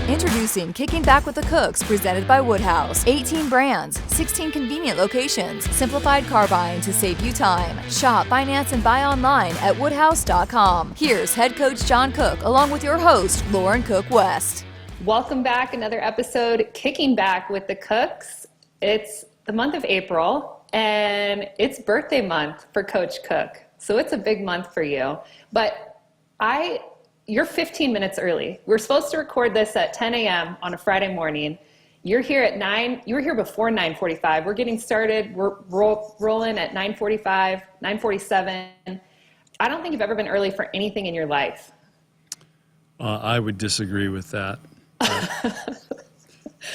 Introducing Kicking Back with the Cooks, presented by Woodhouse. 18 brands, 16 convenient locations, simplified car buying to save you time. Shop, finance, and buy online at woodhouse.com. Here's head coach John Cook, along with your host, Lauren Cook West. Welcome back. Another episode, Kicking Back with the Cooks. It's the month of April, and it's birthday month for Coach Cook. So it's a big month for you. But you're 15 minutes early. We're supposed to record this at 10 a.m. on a Friday morning. You're here at 9. You were here before 9:45. We're getting started. We're rolling at 9:45, 9:47. I don't think you've ever been early for anything in your life. I would disagree with that.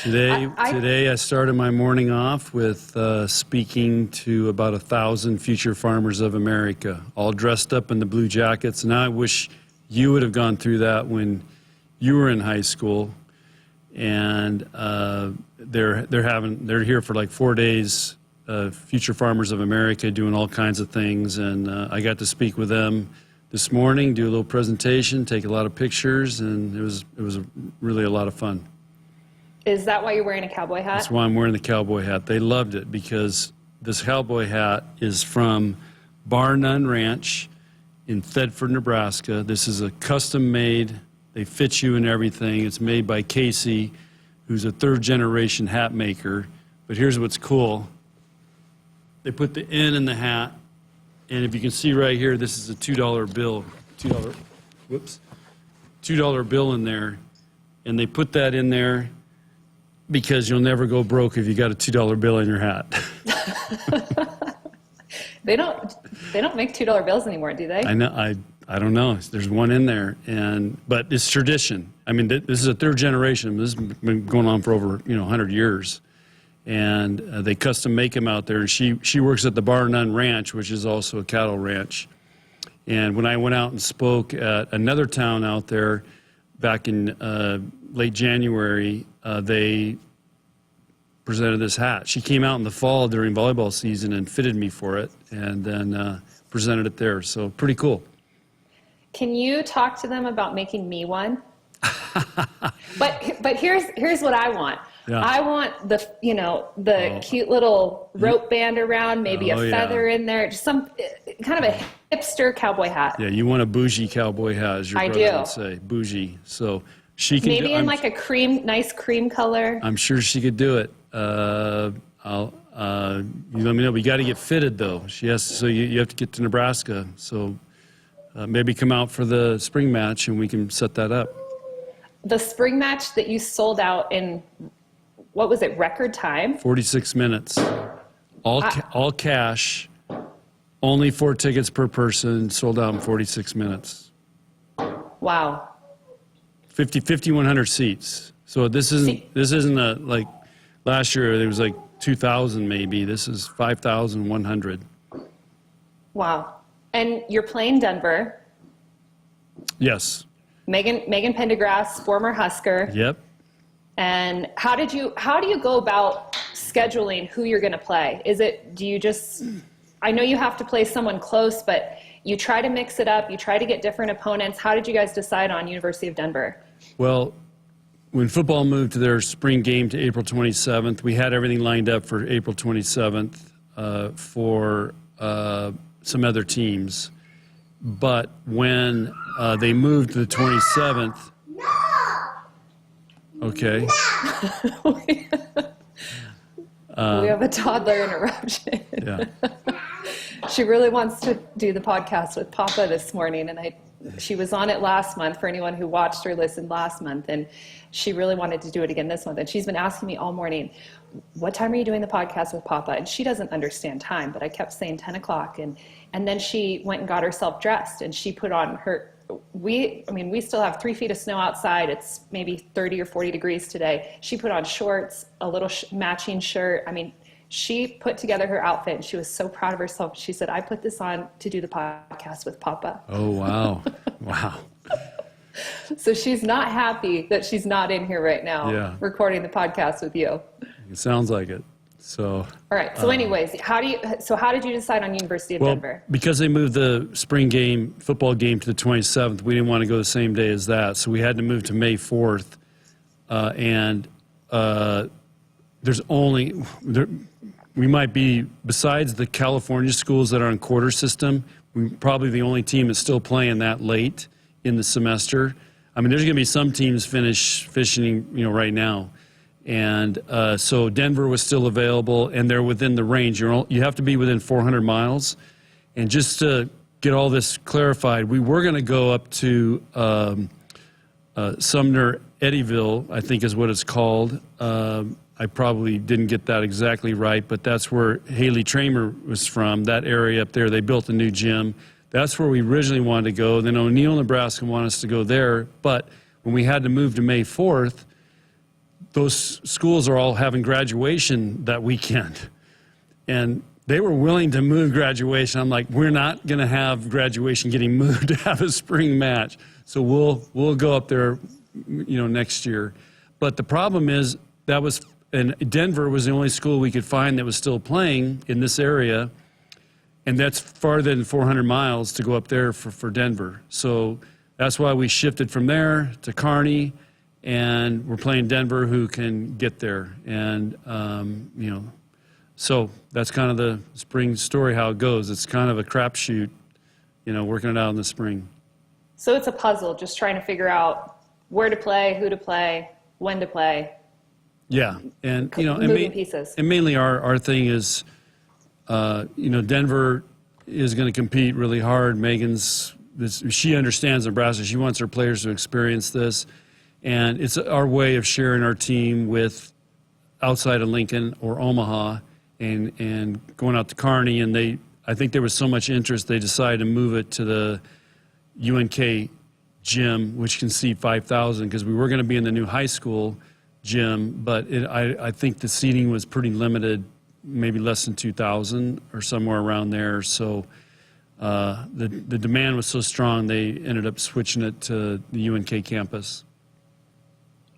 Today I started my morning off with speaking to about 1,000 future farmers of America, all dressed up in the blue jackets. And I wish you would have gone through that when you were in high school. And they're here for like 4 days, future farmers of America, doing all kinds of things. And I got to speak with them this morning, do a little presentation, take a lot of pictures, and it was really a lot of fun. Is that why you're wearing a cowboy hat? That's why I'm wearing the cowboy hat. They loved it because this cowboy hat is from Bar None Ranch in Thedford, Nebraska. This is a custom made. They fit you and everything. It's made by Casey, who's a third-generation hat maker. But here's what's cool. They put the N in the hat, and if you can see right here, this is a $2 bill. $2 bill in there. And they put that in there because you'll never go broke if you got a $2 bill in your hat. They don't make $2 bills anymore, do they? I know. I don't know. There's one in there, but it's tradition. I mean, this is a third generation. This has been going on for over 100 years, and they custom make them out there. And she works at the Bar None Ranch, which is also a cattle ranch. And when I went out and spoke at another town out there back in late January, they presented this hat. She came out in the fall during volleyball season and fitted me for it, and then presented it there. So pretty cool. Can you talk to them about making me one? But here's what I want. Yeah. I want the cute little rope band around, maybe a feather in there, just some kind of a hipster cowboy hat. Yeah, you want a bougie cowboy hat, as your brother would say, bougie. So she can maybe in like a nice cream color. I'm sure she could do it. You let me know. We got to get fitted though. So you have to get to Nebraska. So maybe come out for the spring match and we can set that up. The spring match that you sold out in, what was it, record time? 46 minutes. All cash. Only 4 tickets per person. Sold out in 46 minutes. Wow. 5,100 seats. So this isn't like last year. There was like 2,000 maybe. This is 5,100. Wow. And you're playing Denver. Yes. Megan Pendergrass, former Husker. Yep. And how do you go about scheduling who you're going to play? I know you have to play someone close, but you try to mix it up. You try to get different opponents. How did you guys decide on University of Denver? Well, when football moved to their spring game to April 27th, we had everything lined up for April 27th for some other teams. But when they moved to the 27th, okay. We have a toddler interruption. Yeah. She really wants to do the podcast with Papa this morning, and she was on it last month for anyone who watched or listened last month, and she really wanted to do it again this month. And she's been asking me all morning, what time are you doing the podcast with Papa? And she doesn't understand time, but I kept saying 10 o'clock. And then she went and got herself dressed, and she put on we still have 3 feet of snow outside. It's maybe 30 or 40 degrees today. She put on shorts, a little matching shirt. She put together her outfit, and she was so proud of herself. She said, I put this on to do the podcast with Papa. Oh, wow. Wow. So she's not happy that she's not in here right now recording the podcast with you. It sounds like it. So. All right. So anyways, how did you decide on University of Denver? Because they moved the spring football game to the 27th, we didn't want to go the same day as that. So we had to move to May 4th and there's only we might be, besides the California schools that are on quarter system, we're probably the only team that's still playing that late in the semester. I mean, there's going to be some teams fishing, right now. And so Denver was still available, and they're within the range. You have to be within 400 miles. And just to get all this clarified, we were going to go up to Sumner, Eddyville, I think is what it's called. I probably didn't get that exactly right, but that's where Haley Tramer was from, that area up there. They built a new gym. That's where we originally wanted to go. Then O'Neill, Nebraska wanted us to go there. But when we had to move to May 4th, those schools are all having graduation that weekend. And they were willing to move graduation. I'm like, we're not going to have graduation getting moved to have a spring match. So we'll go up there, next year. But the problem is and Denver was the only school we could find that was still playing in this area. And that's farther than 400 miles to go up there for Denver. So that's why we shifted from there to Kearney, and we're playing Denver, who can get there. And, so that's kind of the spring story, how it goes. It's kind of a crapshoot, working it out in the spring. So it's a puzzle, just trying to figure out where to play, who to play, when to play. Yeah, and moving pieces. And mainly our thing is, Denver is going to compete really hard. She understands Nebraska. She wants her players to experience this, and it's our way of sharing our team with outside of Lincoln or Omaha, and going out to Kearney. And I think there was so much interest, they decided to move it to the UNK gym, which can seat 5,000, because we were going to be in the new high school gym, but I think the seating was pretty limited, maybe less than 2,000 or somewhere around there. So the demand was so strong, they ended up switching it to the UNK campus.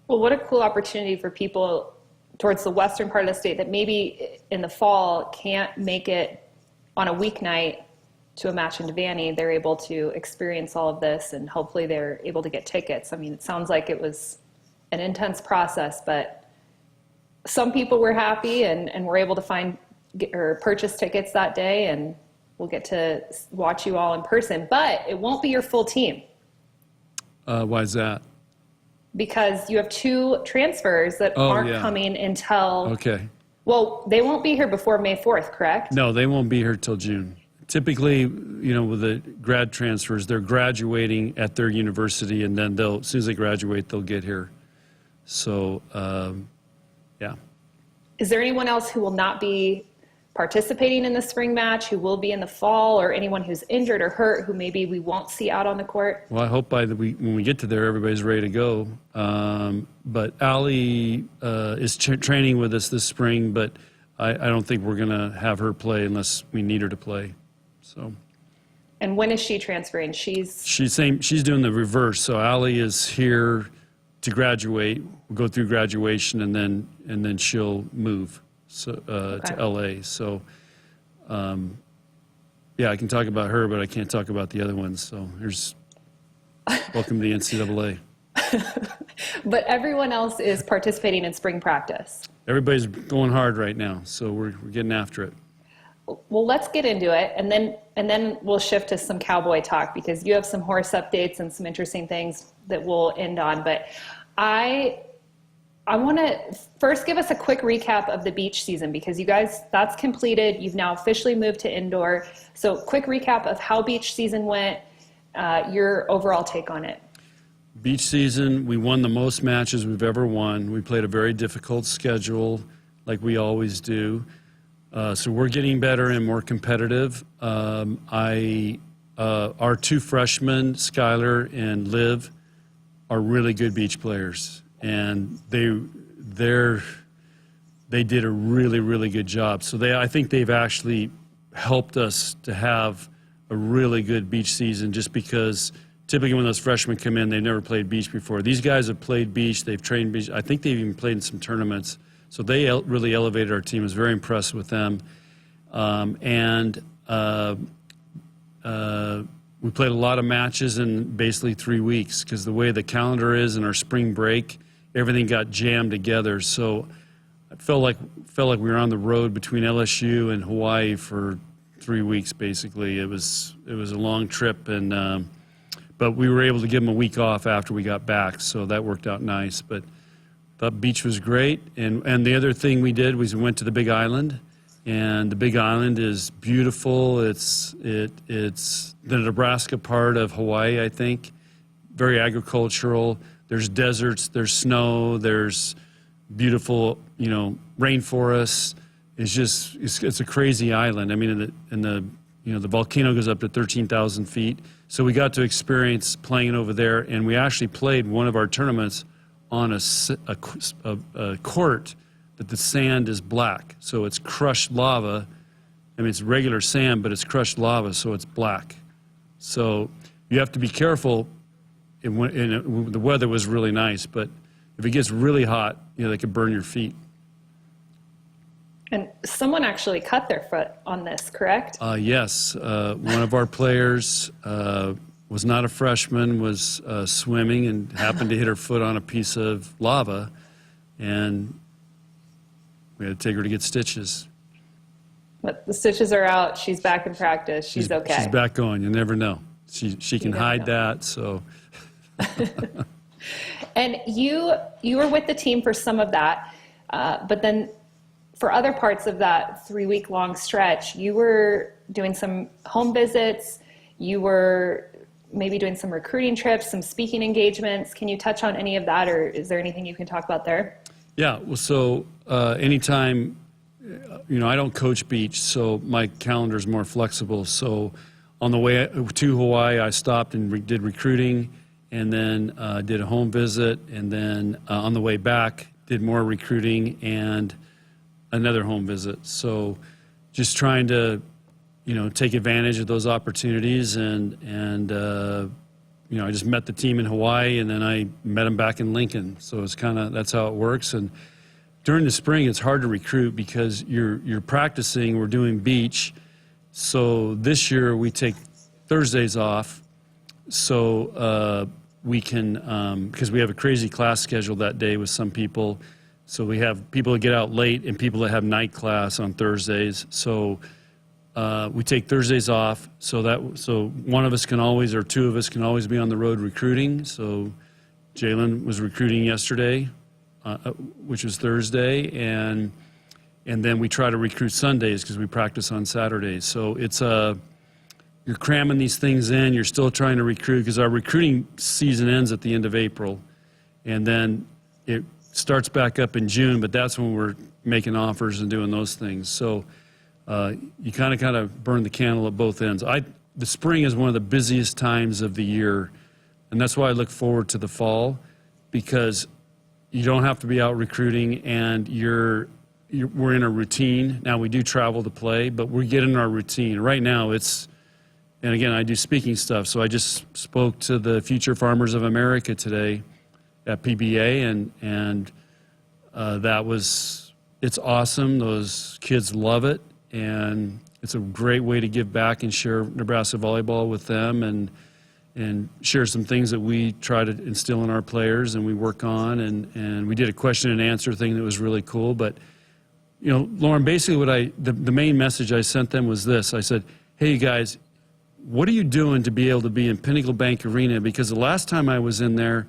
Well, what a cool opportunity for people towards the western part of the state that maybe in the fall can't make it on a weeknight to a match in Devaney. They're able to experience all of this, and hopefully they're able to get tickets. I mean, it sounds like it was an intense process, but some people were happy and were able to find or purchase tickets that day, and we'll get to watch you all in person. But it won't be your full team. Why is that? Because you have 2 transfers that aren't coming until... Okay. Well, they won't be here before May 4th, correct? No, they won't be here till June. Typically, with the grad transfers, they're graduating at their university, and then as soon as they graduate, they'll get here. So, yeah. Is there anyone else who will not be participating in the spring match, who will be in the fall, or anyone who's injured or hurt who maybe we won't see out on the court? Well, I hope when we get to there, everybody's ready to go. But Allie is training with us this spring, but I don't think we're going to have her play unless we need her to play. So. And when is she transferring? She's doing the reverse. So Allie is here to graduate, go through graduation, and then she'll move to LA. So, I can talk about her, but I can't talk about the other ones. So welcome to the NCAA. But everyone else is participating in spring practice. Everybody's going hard right now, so we're getting after it. Well, let's get into it, and then we'll shift to some Cowboy talk, because you have some horse updates and some interesting things that we'll end on. But I want to first give us a quick recap of the beach season, because you guys, that's completed. You've now officially moved to indoor. So quick recap of how beach season went, your overall take on it. Beach season, we won the most matches we've ever won. We played a very difficult schedule, like we always do. So we're getting better and more competitive. Our 2 freshmen, Skylar and Liv, are really good beach players, and they did a really, really good job. So I think they've actually helped us to have a really good beach season, just because typically when those freshmen come in, they've never played beach before. These guys have played beach, they've trained beach. I think they've even played in some tournaments. So they really elevated our team. I was very impressed with them. We played a lot of matches in basically 3 weeks, because the way the calendar is in our spring break, everything got jammed together. So I felt like we were on the road between LSU and Hawaii for 3 weeks, basically. It was a long trip, and but we were able to give them a week off after we got back, so that worked out nice. But the beach was great, and the other thing we did was we went to the Big Island, and the Big Island is beautiful. It's the Nebraska part of Hawaii, I think. Very agricultural. There's deserts, there's snow, there's beautiful, rainforests. It's a crazy island. I mean, the volcano goes up to 13,000 feet. So we got to experience playing over there, and we actually played one of our tournaments on a court that the sand is black. So it's crushed lava. I mean, it's regular sand, but it's crushed lava, so it's black. So you have to be careful. The weather was really nice, but if it gets really hot, they could burn your feet. And someone actually cut their foot on this, correct? Yes. One of our players was not a freshman, was swimming and happened to hit her foot on a piece of lava, and we had to take her to get stitches. But the stitches are out. She's back in practice. She's okay. She's back going. You never know. She can hide that, so... And you were with the team for some of that, but then for other parts of that 3-week long stretch, you were doing some home visits, you were maybe doing some recruiting trips, some speaking engagements. Can you touch on any of that, or is there anything you can talk about there? Yeah, well, so anytime, I don't coach beach, so my calendar is more flexible. So on the way to Hawaii, I stopped and did recruiting, and then did a home visit, and then on the way back, did more recruiting and another home visit. So just trying to, take advantage of those opportunities, and I just met the team in Hawaii, and then I met them back in Lincoln. So it's that's how it works. And during the spring, it's hard to recruit because you're practicing. We're doing beach. So this year we take Thursdays off, so we can, because we have a crazy class schedule that day with some people. So we have people that get out late and people that have night class on Thursdays. So we take Thursdays off, so one of us can always, or two of us can always be on the road recruiting. So Jalen was recruiting yesterday, which was Thursday, and then we try to recruit Sundays because we practice on Saturdays. So it's you're cramming these things in. You're still trying to recruit because our recruiting season ends at the end of April, and then it starts back up in June. But that's when we're making offers and doing those things. So you kind of burn the candle at both ends. The spring is one of the busiest times of the year, and that's why I look forward to the fall, because you don't have to be out recruiting, and we're in a routine. Now we do travel to play, but we're getting our routine. Right now and again, I do speaking stuff, so I just spoke to the Future Farmers of America today at PBA, and it's awesome. Those kids love it, and it's a great way to give back and share Nebraska volleyball with them, and share some things that we try to instill in our players and we work on, and we did a question and answer thing that was really cool. But Lauren, basically the main message I sent them was this. I said, hey, you guys, what are you doing to be able to be in Pinnacle Bank Arena? Because the last time I was in there,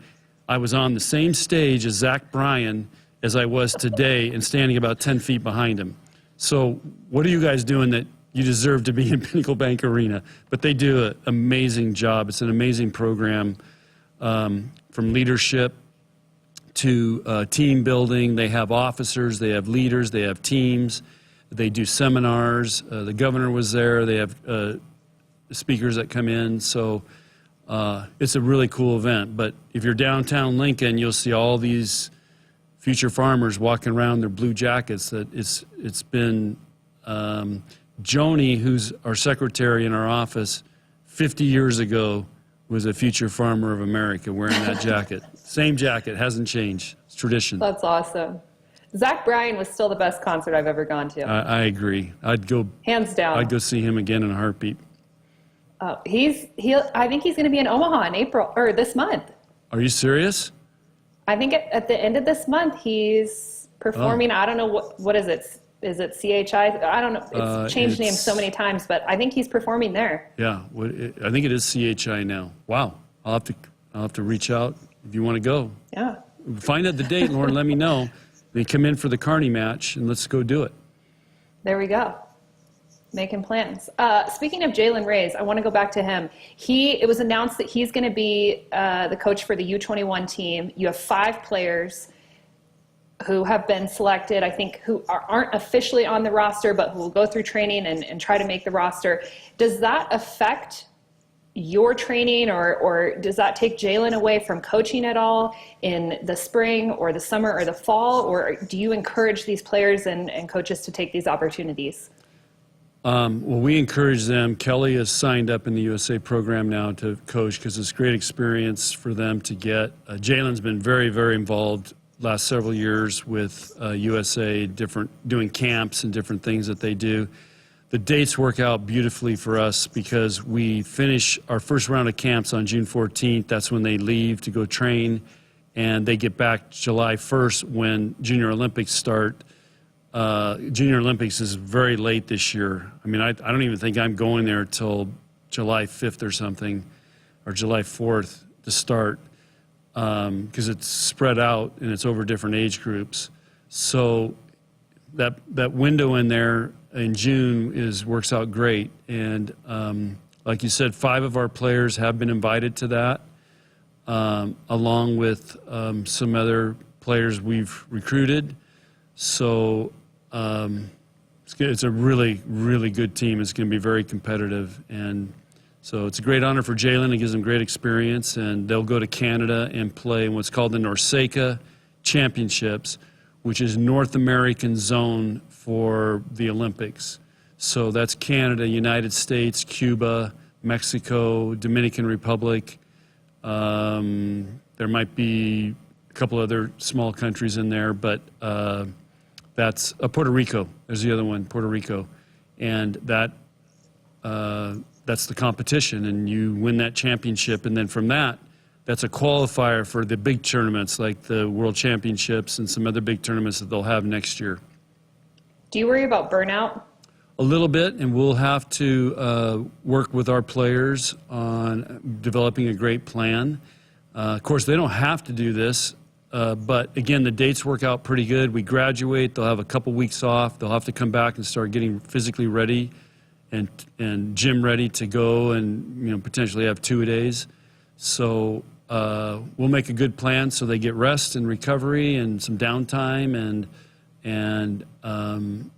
I was on the same stage as Zach Bryan as I was today, and standing about 10 feet behind him. So what are you guys doing that you deserve to be in Pinnacle Bank Arena? But they do an amazing job. It's an amazing program, from leadership to team building. They have officers, they have leaders, they have teams, they do seminars. The governor was there. They have speakers that come in. So it's a really cool event. But if you're downtown Lincoln, you'll see all these future farmers walking around their blue jackets. It's been Joni, who's our secretary in our office, 50 years ago was a future farmer of America wearing that jacket. Same jacket, hasn't changed. It's tradition. That's awesome. Zach Bryan was still the best concert I've ever gone to. I agree. Hands down. I'd go see him again in a heartbeat. I think he's going to be in Omaha in April, or this month. Are you serious? I think at the end of this month, he's performing. I don't know what is it? Is it CHI? I don't know. It's changed names so many times, but I think he's performing there. Yeah, I think it is CHI now. Wow, I'll have to reach out if you want to go. Yeah. Find out the date, Lauren. Let me know. They come in for the Kearney match, and let's go do it. There we go. Making plans. Speaking of Jalen Reyes, I want to go back to him. It was announced that he's going to be the coach for the U21 team. You have 5 players who have been selected, I think, who aren't officially on the roster, but who will go through training and try to make the roster. Does that affect your training, or does that take Jalen away from coaching at all in the spring or the summer or the fall? Or do you encourage these players and coaches to take these opportunities? Well, we encourage them. Kelly has signed up in the USA program now to coach because it's a great experience for them to get. Jalen's been very, very involved last several years with USA, doing camps and different things that they do. The dates work out beautifully for us because we finish our first round of camps on June 14th. That's when they leave to go train, and they get back July 1st when Junior Olympics start. Junior Olympics is very late this year. I mean, I don't even think I'm going there till July 5th or something, or July 4th to start, because it's spread out and it's over different age groups. So that window in there in June works out great. And like you said, 5 of our players have been invited to that, along with some other players we've recruited. So it's a really, really good team. It's going to be very competitive. And so it's a great honor for Jalen. It gives them great experience. And they'll go to Canada and play in what's called the NORCECA Championships, which is North American zone for the Olympics. So that's Canada, United States, Cuba, Mexico, Dominican Republic. There might be a couple other small countries in there, but that's Puerto Rico. There's the other one, Puerto Rico. And that's the competition, and you win that championship. And then from that's a qualifier for the big tournaments like the World Championships and some other big tournaments that they'll have next year. Do you worry about burnout? A little bit, and we'll have to work with our players on developing a great plan. Of course, they don't have to do this, but again, the dates work out pretty good. We graduate, they'll have a couple weeks off. They'll have to come back and start getting physically ready and gym ready to go, and potentially have 2-a-days. So we'll make a good plan so they get rest and recovery and some downtime, and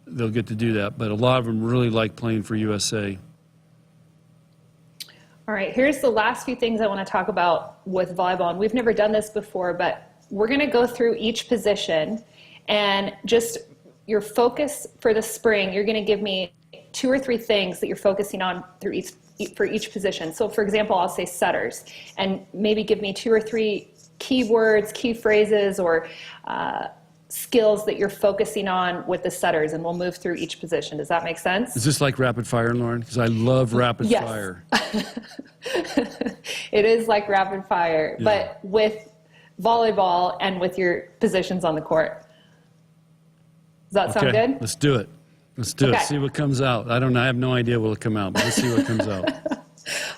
they'll get to do that. But a lot of them really like playing for USA. All right, here's the last few things I want to talk about with volleyball. And we've never done this before, but we're going to go through each position, and just your focus for the spring, you're going to give me 2 or 3 things that you're focusing on for each position. So for example, I'll say setters, and maybe give me 2 or 3 keywords, key phrases, or skills that you're focusing on with the setters, and we'll move through each position. Does that make sense? Is this like rapid fire, Lauren? Because I love rapid fire. It is like rapid fire, but with volleyball and with your positions on the court. Does that sound good? Let's do it. Let's do it. See what comes out. I don't know. I have no idea what will come out, but let's see what comes out.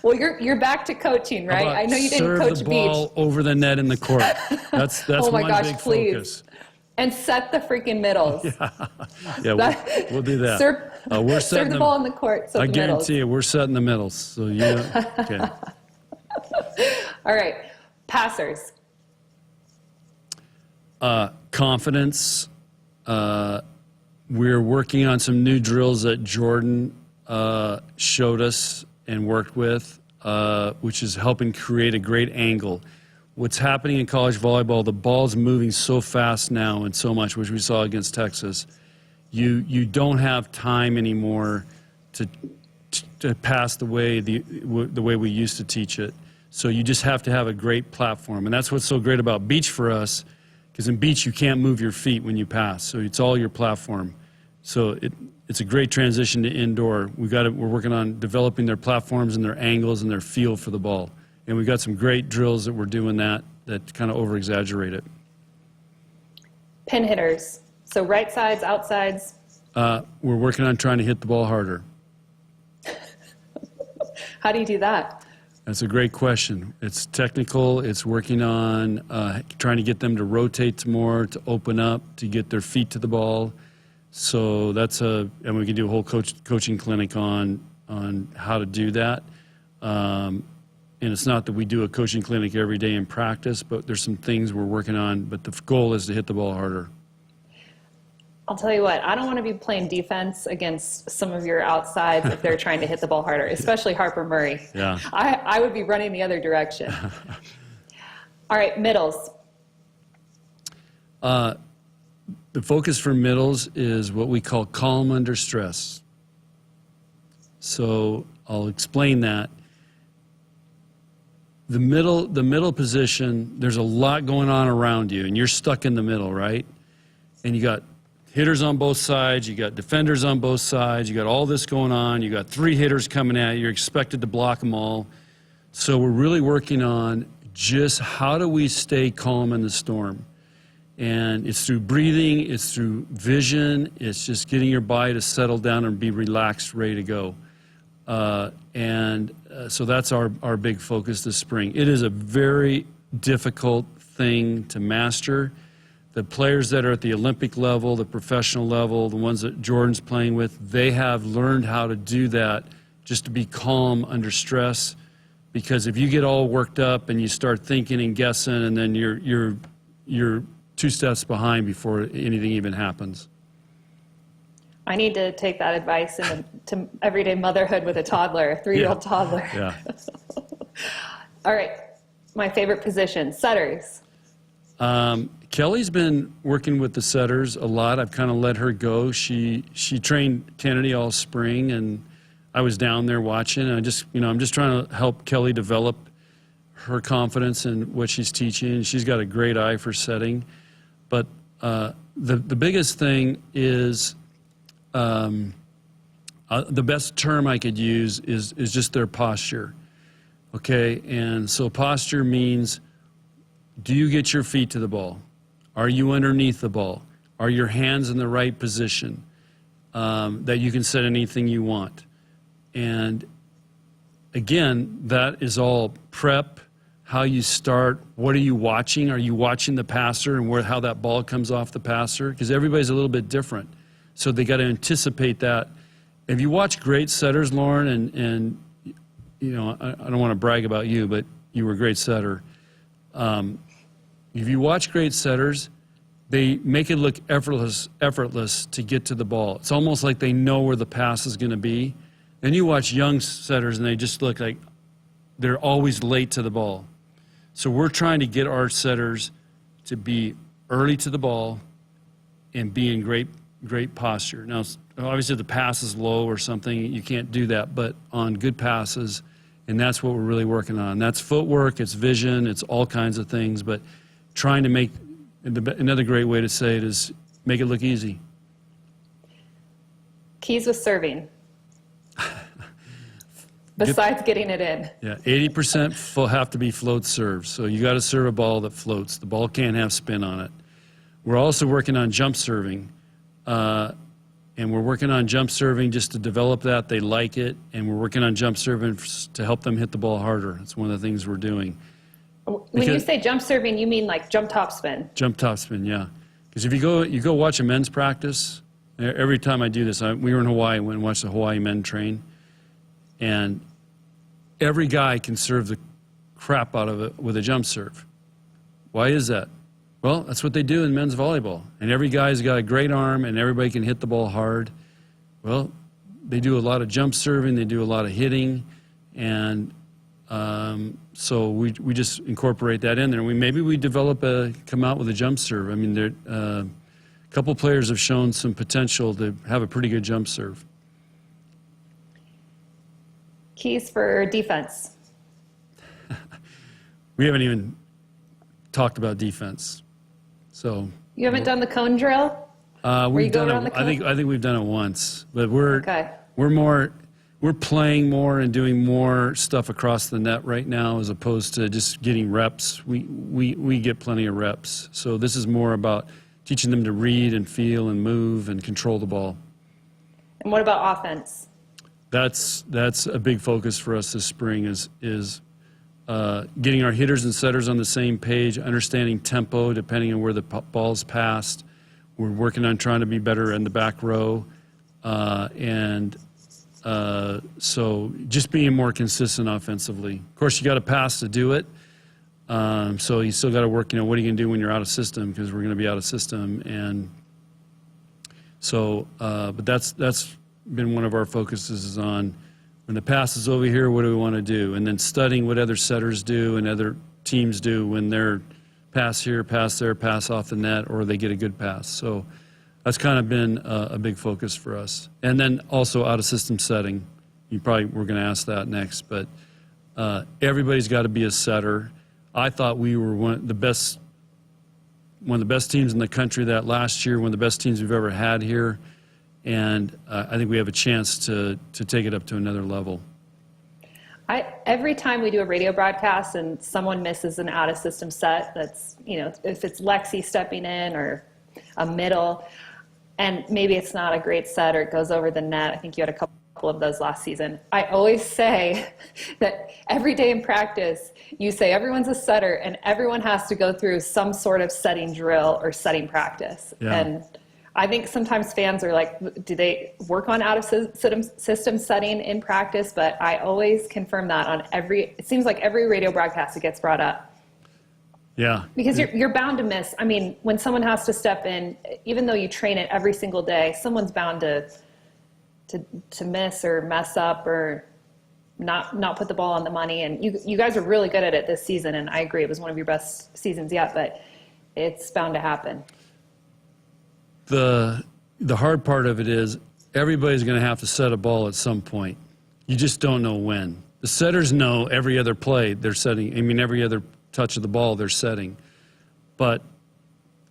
Well, you're back to coaching, right? I know you didn't coach serve the ball beach. over the net in the court. That's oh my one gosh, big please. focus. And set the freaking middles. Yeah, we'll do that. We're serve the ball in the court. I guarantee you, we're setting the middles. So okay. All right, passers. Confidence. We're working on some new drills that Jordan showed us and worked with, which is helping create a great angle. What's happening in college volleyball, the ball's moving so fast now and so much, which we saw against Texas. You don't have time anymore to pass the way we used to teach it. So you just have to have a great platform. And that's what's so great about beach for us, because in beach you can't move your feet when you pass. So it's all your platform. So it's a great transition to indoor. We're working on developing their platforms and their angles and their feel for the ball. And we've got some great drills that we're doing that kind of over-exaggerate it. Pin hitters. So right sides, outsides. We're working on trying to hit the ball harder. How do you do that? That's a great question. It's technical. It's working on trying to get them to rotate more, to open up, to get their feet to the ball. So and we can do a whole coaching clinic on how to do that. And it's not that we do a coaching clinic every day in practice, but there's some things we're working on. But the goal is to hit the ball harder. I'll tell you what, I don't want to be playing defense against some of your outsides if they're trying to hit the ball harder, especially Harper Murray. Yeah. I would be running the other direction. All right, middles. The focus for middles is what we call calm under stress. So I'll explain that. The middle position, there's a lot going on around you, and you're stuck in the middle, right? And you got hitters on both sides, you got defenders on both sides, you got all this going on, you got 3 hitters coming at you, you're expected to block them all. So we're really working on just how do we stay calm in the storm. And it's through breathing, it's through vision, it's just getting your body to settle down and be relaxed, ready to go. So that's our big focus this spring. It is a very difficult thing to master. The players that are at the Olympic level, the professional level, the ones that Jordan's playing with, they have learned how to do that just to be calm under stress. Because if you get all worked up and you start thinking and guessing, and then you're 2 steps behind before anything even happens. I need to take that advice into everyday motherhood with a toddler, a 3-year-old toddler. Yeah. All right, my favorite position, setters. Kelly's been working with the setters a lot. I've kind of let her go. She trained Kennedy all spring, and I was down there watching. And I'm just trying to help Kelly develop her confidence in what she's teaching. She's got a great eye for setting. But the biggest thing is the best term I could use is just their posture. Okay, and so posture means, do you get your feet to the ball? Are you underneath the ball? Are your hands in the right position that you can set anything you want? And again, that is all prep, how you start, what are you watching? Are you watching the passer and how that ball comes off the passer? Because everybody's a little bit different. So they got to anticipate that. If you watch great setters, Lauren, and you know, I don't want to brag about you, but you were a great setter. If you watch great setters, they make it look effortless to get to the ball. It's almost like they know where the pass is going to be. Then you watch young setters, and they just look like they're always late to the ball. So we're trying to get our setters to be early to the ball and be in great posture. Now, obviously, if the pass is low or something, you can't do that, but on good passes, and that's what we're really working on. That's footwork, it's vision, it's all kinds of things, but trying to make, another great way to say it is make it look easy. Keys with serving. Besides getting it in. Yeah, 80% have to be float serves. So you got to serve a ball that floats. The ball can't have spin on it. We're also working on jump serving. And we're working on jump serving just to develop that. They like it. And we're working on jump serving to help them hit the ball harder. That's one of the things we're doing. When you say jump serving, you mean like jump top spin? Jump top spin, yeah. Because if you go watch a men's practice, every time I do this, we were in Hawaii, went and watched the Hawaii men train, and every guy can serve the crap out of it with a jump serve. Why is that? Well, that's what they do in men's volleyball. And every guy's got a great arm, and everybody can hit the ball hard. Well, they do a lot of jump serving, they do a lot of hitting, and so we just incorporate that in there. Maybe we come out with a jump serve. I mean, a couple players have shown some potential to have a pretty good jump serve. Keys for defense. We haven't even talked about defense. So you haven't done the cone drill? We've done it. I think we've done it once, but we're playing more and doing more stuff across the net right now as opposed to just getting reps. We get plenty of reps. So this is more about, teaching them to read and feel and move and control the ball. And what about offense? That's a big focus for us this spring is getting our hitters and setters on the same page, understanding tempo depending on where the ball's passed. We're working on trying to be better in the back row. So just being more consistent offensively. Of course, you got to pass to do it. So you still got to work, what are you going to do when you're out of system? Because we're going to be out of system. And so, but that's been one of our focuses is on when the pass is over here, what do we want to do? And then studying what other setters do and other teams do when they're pass here, pass there, pass off the net, or they get a good pass. So that's kind of been a big focus for us. And then also out of system setting. We're going to ask that next, but everybody's got to be a setter. I thought we were one of the best teams in the country that last year, one of the best teams we've ever had here. And I think we have a chance to take it up to another level. Every time we do a radio broadcast and someone misses an out-of-system set, that's, if it's Lexi stepping in or a middle, and maybe it's not a great set or it goes over the net. I think you had a couple of those last season. I always say that every day in practice, you say everyone's a setter and everyone has to go through some sort of setting drill or setting practice. Yeah. And I think sometimes fans are like, do they work on out-of-system setting in practice? But I always confirm that on it seems like every radio broadcast it gets brought up. Yeah. Because you're bound to miss. I mean, when someone has to step in, even though you train it every single day, someone's bound to miss or mess up or not put the ball on the money. And you guys are really good at it this season, and I agree, it was one of your best seasons yet, but it's bound to happen. The hard part of it is everybody's going to have to set a ball at some point. You just don't know when. The setters know every other play they're setting. I mean, every other touch of the ball they're setting. But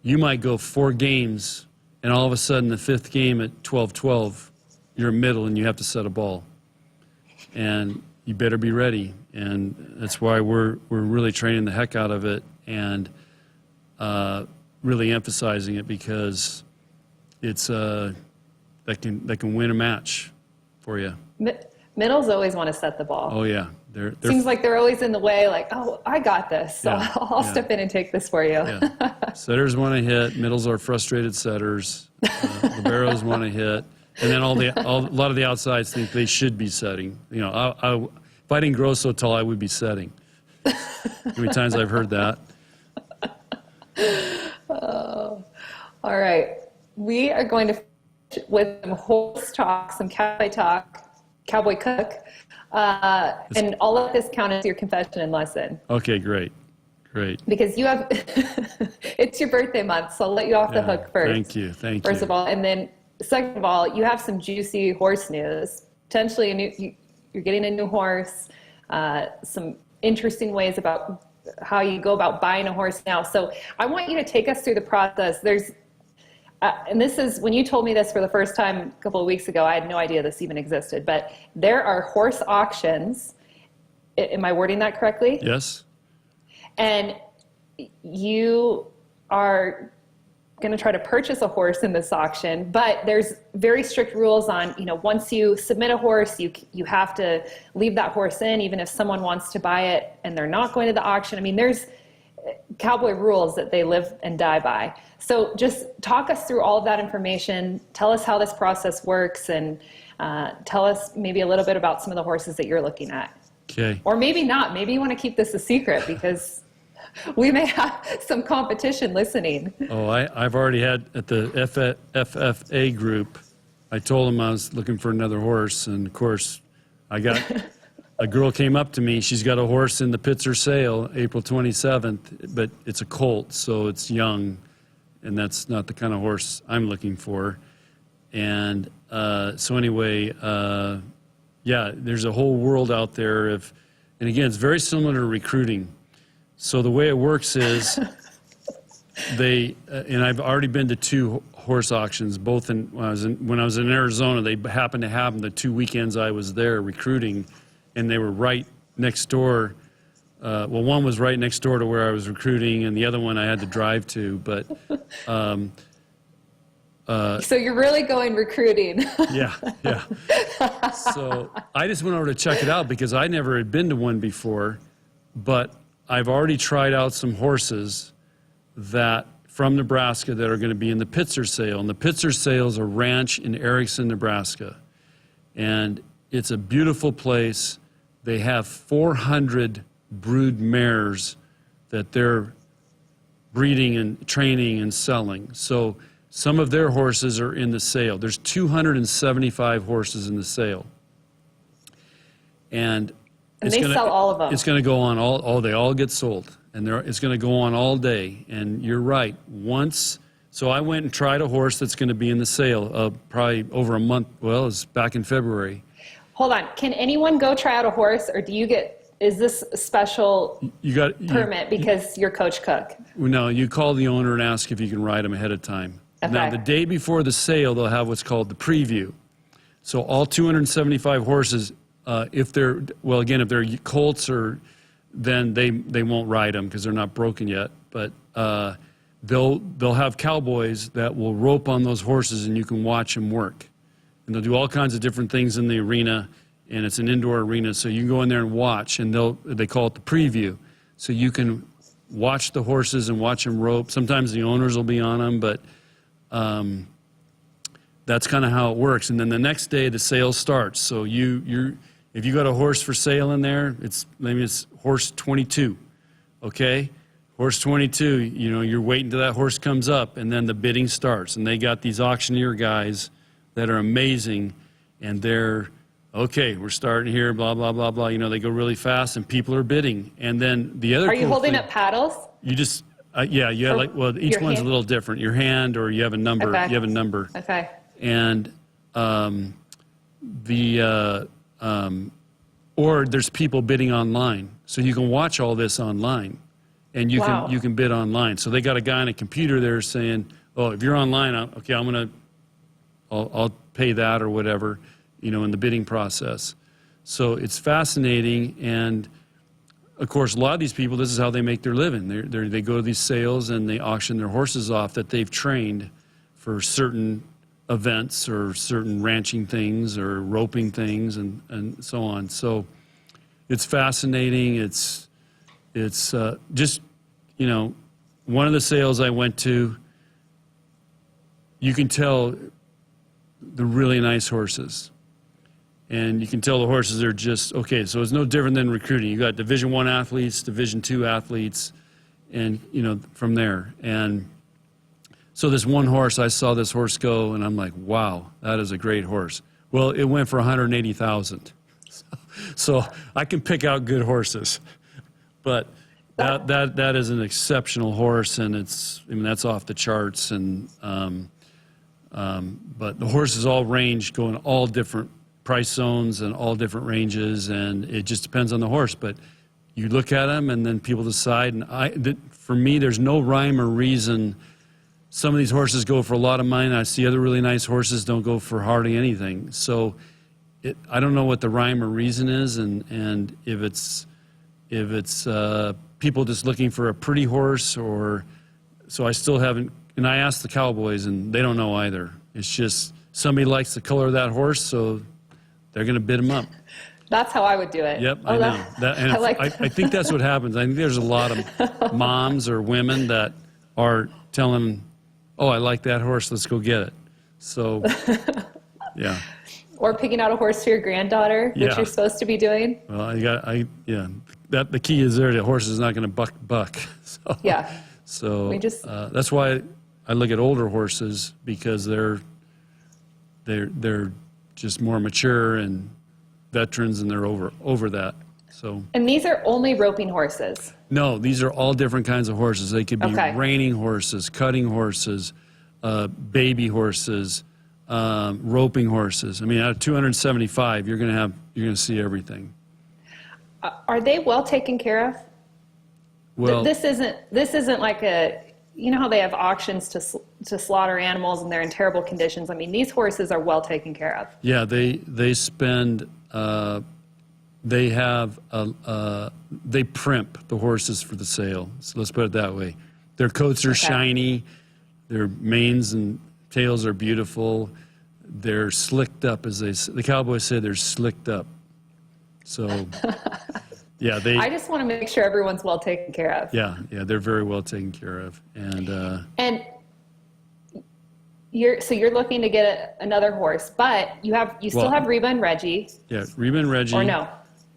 you might go 4 games, and all of a sudden the 5th game at 12-12, you're middle and you have to set a ball. And you better be ready. And that's why we're really training the heck out of it and really emphasizing it, because it's that can win a match for you. Middles always want to set the ball. Oh yeah, seems like they're always in the way. Like, oh, I got this, so yeah, I'll step in and take this for you. Yeah. Setters want to hit. Middles are frustrated setters. Liberos want to hit, and then a lot of the outsides think they should be setting. If I didn't grow so tall, I would be setting. How many times I've heard that. Oh. All right. We are going to finish with some horse talk, some cowboy talk, cowboy cook, and I'll let this count as your confession and lesson. Okay, great. Because you have, it's your birthday month, so I'll let you off the hook first. Thank you. First of all, and then second of all, you have some juicy horse news. Potentially you're getting a new horse, some interesting ways about how you go about buying a horse now. So I want you to take us through the process. And this is, when you told me this for the first time a couple of weeks ago, I had no idea this even existed, but there are horse auctions. Am I wording that correctly? Yes. And you are going to try to purchase a horse in this auction, but there's very strict rules on, once you submit a horse, you have to leave that horse in, even if someone wants to buy it and they're not going to the auction. I mean, there's cowboy rules that they live and die by. So just talk us through all of that information. Tell us how this process works, and tell us maybe a little bit about some of the horses that you're looking at. Okay. Or maybe not. Maybe you want to keep this a secret because we may have some competition listening. Oh, I've already had at the FFA group, I told them I was looking for another horse, and of course I got a girl came up to me. She's got a horse in the Pitzer sale April 27th, but it's a colt, so it's young, and that's not the kind of horse I'm looking for. And so anyway, yeah, there's a whole world out there of, and again, it's very similar to recruiting. So the way it works is and I've already been to 2 horse auctions, both when I was in Arizona. They happened to have them the 2 weekends I was there recruiting, and they were right next door. One was right next door to where I was recruiting, and the other one I had to drive to. But So you're really going recruiting. Yeah. So I just went over to check it out because I never had been to one before, but I've already tried out some horses that from Nebraska that are going to be in the Pitzer sale. And the Pitzer sale is a ranch in Erickson, Nebraska. And it's a beautiful place. They have 400 brood mares that they're breeding and training and selling. So some of their horses are in the sale. There's 275 horses in the sale. And they sell all of them. It's going to go on all day. All get sold. And it's going to go on all day. And you're right. So I went and tried a horse that's going to be in the sale probably over a month. Well, it's back in February. Hold on. Can anyone go try out a horse, or is this a special permit because you're Coach Cook? No, you call the owner and ask if you can ride them ahead of time. Okay. Now, the day before the sale, they'll have what's called the preview. So all 275 horses, if they're colts, then they won't ride them because they're not broken yet. But they'll have cowboys that will rope on those horses, and you can watch them work. And they'll do all kinds of different things in the arena, and it's an indoor arena, so you can go in there and watch, and they call it the preview. So you can watch the horses and watch them rope. Sometimes the owners will be on them, but that's kind of how it works. And then the next day the sale starts. So if you got a horse for sale in there, maybe it's horse 22, okay? Horse 22, you're waiting till that horse comes up, and then the bidding starts. And they got these auctioneer guys that are amazing, and they're, okay, we're starting here, blah, blah, blah, blah. They go really fast, and people are bidding. And then the other Are you holding up paddles? You just, you have each one's a little different. Your hand, or you have a number. Okay. You have a number. Okay. And or there's people bidding online. So you can watch all this online, and you can bid online. So they got a guy on a computer there saying, oh, if you're online, I'll pay that or whatever, in the bidding process. So it's fascinating, and of course, a lot of these people, this is how they make their living. They go to these sales and they auction their horses off that they've trained for certain events or certain ranching things or roping things and so on. So it's fascinating. It's just, one of the sales I went to, you can tell the really nice horses. And you can tell the horses are just, okay, so it's no different than recruiting. You got Division I athletes, Division II athletes, and, from there. And so this one horse, I saw this horse go, and I'm like, wow, that is a great horse. Well, it went for $180,000. So I can pick out good horses. But that is an exceptional horse, and that's off the charts. And but the horses all range, go in all different price zones and all different ranges, and it just depends on the horse. But you look at them, and then people decide. And for me, there's no rhyme or reason. Some of these horses go for a lot of money, and I see other really nice horses don't go for hardly anything. So I don't know what the rhyme or reason is, and if it's people just looking for a pretty horse, or so I still haven't. And I asked the Cowboys, and they don't know either. It's just somebody likes the color of that horse, so they're going to bid him up. That's how I would do it. Yep, I know. I think that's what happens. I think there's a lot of moms or women that are telling, oh, I like that horse, let's go get it. So, yeah. Or picking out a horse for your granddaughter, which you're supposed to be doing. Well, the key is there. The horse is not going to buck. So, yeah. So that's why I look at older horses, because they're just more mature and veterans, and they're over that. So. And these are only roping horses? No, these are all different kinds of horses. They could be reining horses, cutting horses, baby horses, roping horses. I mean, out of 275, you're going to see everything. Are they well taken care of? Well, this isn't like how they have auctions to slaughter animals and they're in terrible conditions. I mean, these horses are well taken care of. Yeah, they spend. They primp the horses for the sale. So let's put it that way. Their coats are shiny, their manes and tails are beautiful. They're slicked up, the Cowboys say they're slicked up. So, yeah, I just want to make sure everyone's well taken care of. Yeah, they're very well taken care of. And you're looking to get another horse, but you still have Reba and Reggie. Yeah, Reba and Reggie. Or no?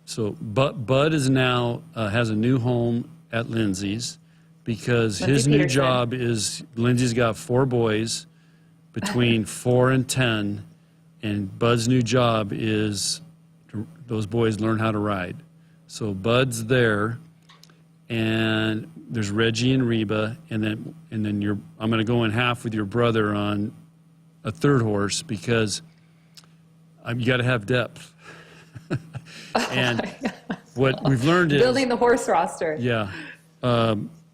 So Bud is now has a new home at Lindsay's because his new job is Lindsay's got 4 boys between 4 and 10, and Bud's new job is those boys learn how to ride. So Bud's there, and there's Reggie and Reba, and then I'm going to go in half with your brother on a third horse because you got to have depth. And what we've learned is building the horse roster. Yeah,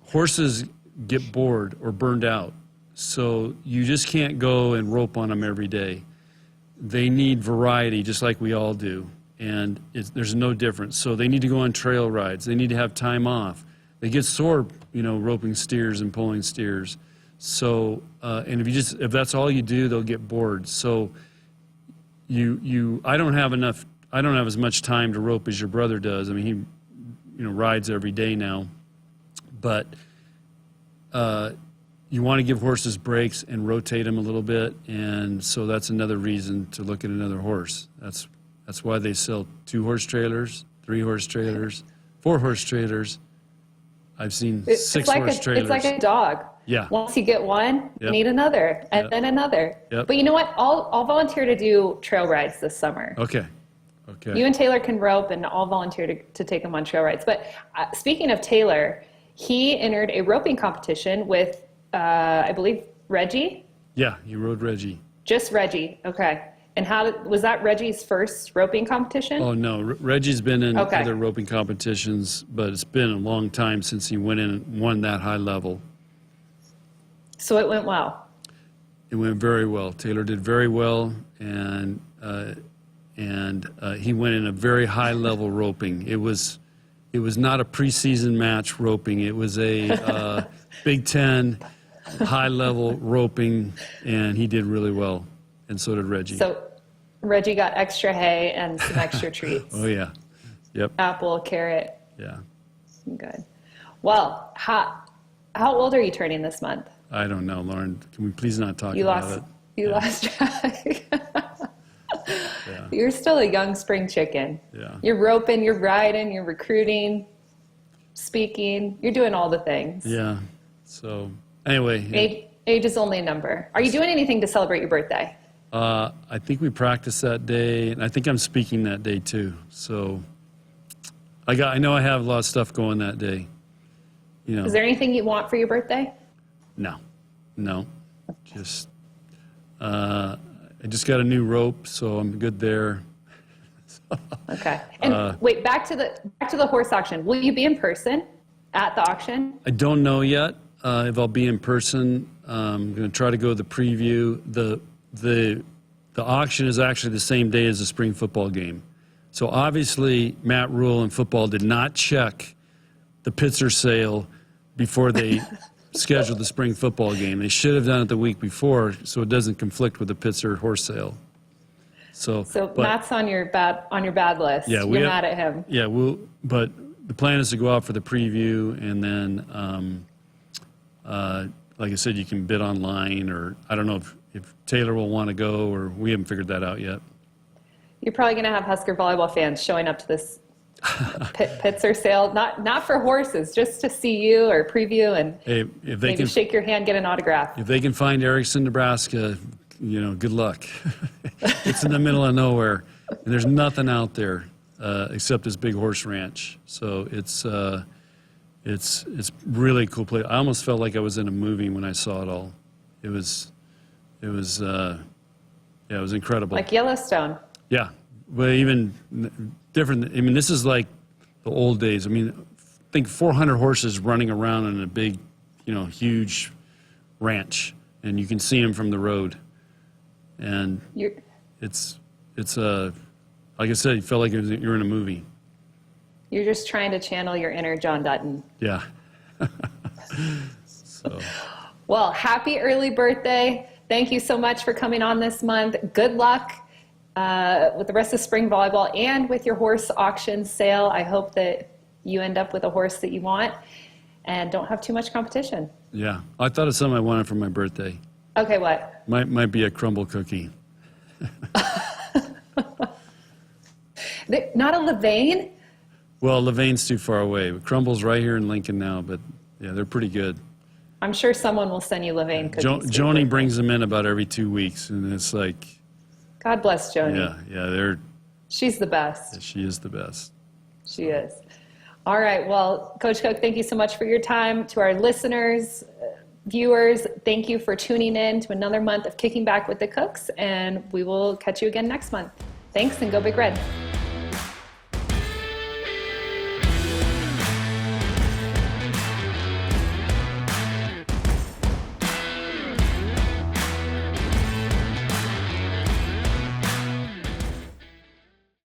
horses get bored or burned out, so you just can't go and rope on them every day. They need variety, just like we all do, and there's no difference. So they need to go on trail rides. They need to have time off. They get sore, roping steers and pulling steers. So, and if that's all you do, they'll get bored. So, I don't have as much time to rope as your brother does. I mean, he, rides every day now. But you want to give horses breaks and rotate them a little bit, and so that's another reason to look at another horse. That's why they sell 2-horse trailers, 3-horse trailers, 4-horse trailers. I've seen 6-horse trailers. It's like a dog. Yeah. Once you get one, you need another, and then another. Yep. But you know what? I'll volunteer to do trail rides this summer. Okay. You and Taylor can rope, and I'll volunteer to take him on trail rides. But speaking of Taylor, he entered a roping competition with, I believe, Reggie? Yeah, you rode Reggie. Just Reggie, okay. And was that Reggie's first roping competition? Oh, no. Reggie's been in other roping competitions, but it's been a long time since he went in and won that high level. So it went well. It went very well. Taylor did very well, and he went in a very high level roping. It was not a preseason match roping. It was a Big Ten high level roping, and he did really well, and so did Reggie. So Reggie got extra hay and some extra treats. Oh yeah, yep. Apple, carrot. Yeah. Good. Well, how old are you turning this month? I don't know, Lauren. Can we please not talk about it? You lost track. Yeah. You're still a young spring chicken. Yeah. You're roping, you're riding, you're recruiting, speaking. You're doing all the things. Yeah. So anyway. Age is only a number. Are you doing anything to celebrate your birthday? I think we practiced that day, and I think I'm speaking that day too. So I know I have a lot of stuff going that day. Is there anything you want for your birthday? No. Just I just got a new rope, so I'm good there. Okay. And wait, back to the horse auction. Will you be in person at the auction? I don't know yet if I'll be in person. I'm going to try to go to the preview. The auction is actually the same day as the spring football game. So obviously Matt Rule and football did not check the Pitzer sale before they scheduled the spring football game. They should have done it the week before so it doesn't conflict with the Pitzer horse sale. So Matt's on your bad list. Yeah, You're mad at him. Yeah, but the plan is to go out for the preview, and then, like I said, you can bid online, or I don't know if Taylor will want to go, or we haven't figured that out yet. You're probably going to have Husker volleyball fans showing up to this Pitzer sale, not for horses, just to see you or preview and if they maybe shake your hand, get an autograph. If they can find Erickson, Nebraska, good luck. It's in the middle of nowhere, and there's nothing out there except this big horse ranch. So it's really a cool place. I almost felt like I was in a movie when I saw it all. It was incredible. Like Yellowstone. Yeah, but even different. I mean, this is like the old days. I mean, think 400 horses running around in a big, huge ranch, and you can see them from the road. And it's like I said, you felt like you're in a movie. You're just trying to channel your inner John Dutton. Yeah. So. Well, happy early birthday. Thank you so much for coming on this month. Good luck with the rest of spring volleyball and with your horse auction sale. I hope that you end up with a horse that you want and don't have too much competition. Yeah. I thought of something I wanted for my birthday. Okay, what? Might be a crumble cookie. Not a Levain? Well, Levain's too far away. Crumble's right here in Lincoln now, but yeah, they're pretty good. I'm sure someone will send you Levain cookies. Joni brings them in about every 2 weeks, and it's like, God bless Joni. yeah, She's the best. she is the best. She is. All right. Well, Coach Cook, thank you so much for your time. To our listeners, viewers, thank you for tuning in to another month of Kicking Back with the Cooks, and we will catch you again next month. Thanks, and go Big Red.